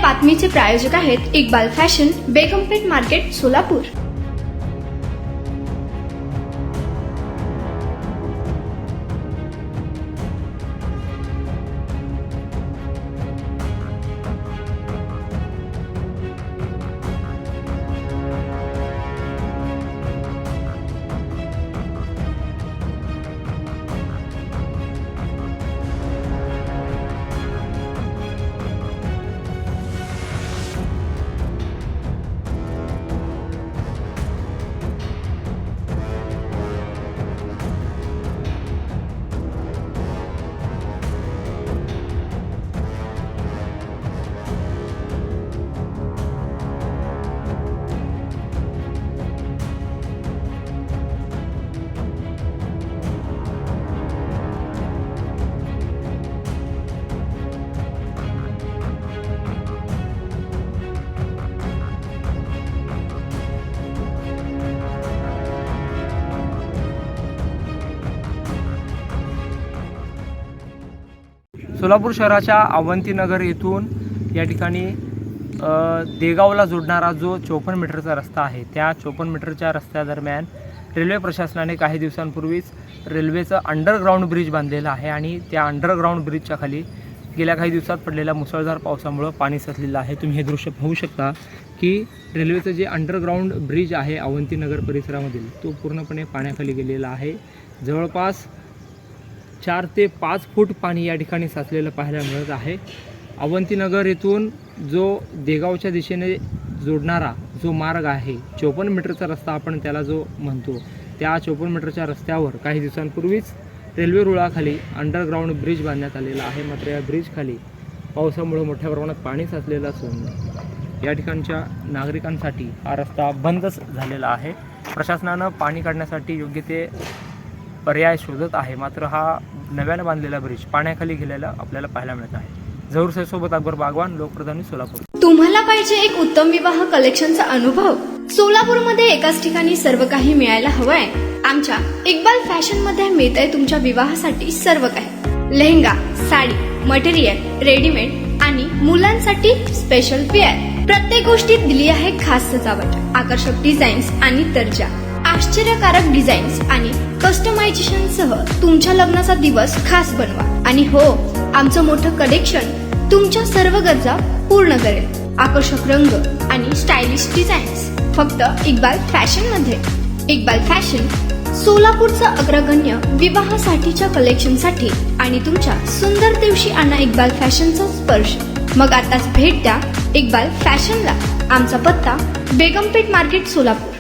बातमीचे प्रायोजक आहेत Iqbal fashion, बेगमपेठ market, Solapur. Solapur शहराच्या अवंतीनगर येथून या ठिकाणी देगावला जोडणारा जो 54 मीटरचा रस्ता आहे, त्या 54 मीटरच्या रस्त्यादरम्यान रेल्वे प्रशासनाने काही दिवसांपूर्वीच रेल्वेचं अंडरग्राऊंड ब्रिज बांधलेला आहे आणि त्या अंडरग्राऊंड ब्रिजच्या खाली गेल्या काही दिवसात पडलेल्या मुसळधार पावसामुळे पाणी साचलेलं आहे। तुम्ही हे दृश्य पाहू शकता की रेल्वेचं जे अंडरग्राऊंड ब्रिज आहे अवंतीनगर परिसरामधील, तो पूर्णपणे पाण्याखाली गेलेला आहे। जवळपास 4 ते 5 फूट पाणी या ठिकाणी साचलेलं पाहायला मिळत आहे। अवंतीनगर येथून जो देगावच्या दिशेने जोडणारा जो मार्ग आहे, 54 मीटरचा रस्ता आपण त्याला जो म्हणतो, त्या 54 मीटरच्या रस्त्यावर काही दिवसांपूर्वीच रेल्वे रुळाखाली अंडरग्राऊंड ब्रिज बांधण्यात आलेला आहे। मात्र या ब्रिजखाली पावसामुळे मोठ्या प्रमाणात पाणी साचलेलं असून या ठिकाणच्या नागरिकांसाठी हा रस्ता बंदच झालेला आहे। प्रशासनानं पाणी काढण्यासाठी योग्य ते पर्याय शोधत आहे, मात्र हा नव्याने बांधलेला ब्रिज पाण्याखाली गेलेला आपल्याला पाहायला मिळत आहे। जहूर सैयदसोबत अकबर बागवान, लोकप्रधानी, सोलापूर। तुम्हाला पाहिजे एक उत्तम विवाह कलेक्शनचा अनुभव? सोलापूरमध्ये एकाच ठिकाणी सर्व काही मिळायला हवंय? आमच्या इक्बाल फॅशन मध्ये मिळतंय तुमच्या विवाहासाठी सर्व काही। लेहंगा, साडी, मटेरियल, रेडीमेड आणि मुलांसाठी स्पेशल वेअर। प्रत्येक गोष्टीत दिली आहे खास सजावट, आकर्षक डिझाईन्स आणि दर्जा, आश्चर्यकारक डिझाईन्स आणि कस्टमायझेशन सह तुमच्या लग्नाचा दिवस खास बनवा। आणि हो, आमचं मोठं कलेक्शन तुमच्या सर्व गरजा पूर्ण करेल। आकर्षक रंग आणि स्टायलिश डिझाईन्स फक्त इक्बाल फॅशन मध्ये। इक्बाल फॅशन सोलापूरचा अग्रगण्य विवाहासाठीच्या कलेक्शनसाठी आणि तुमच्या सुंदर दिवशी आणा इक्बाल फॅशनचा स्पर्श। मग आताच भेट द्या इक्बाल फॅशनला। आमचा पत्ता बेगमपेठ मार्केट, सोलापूर।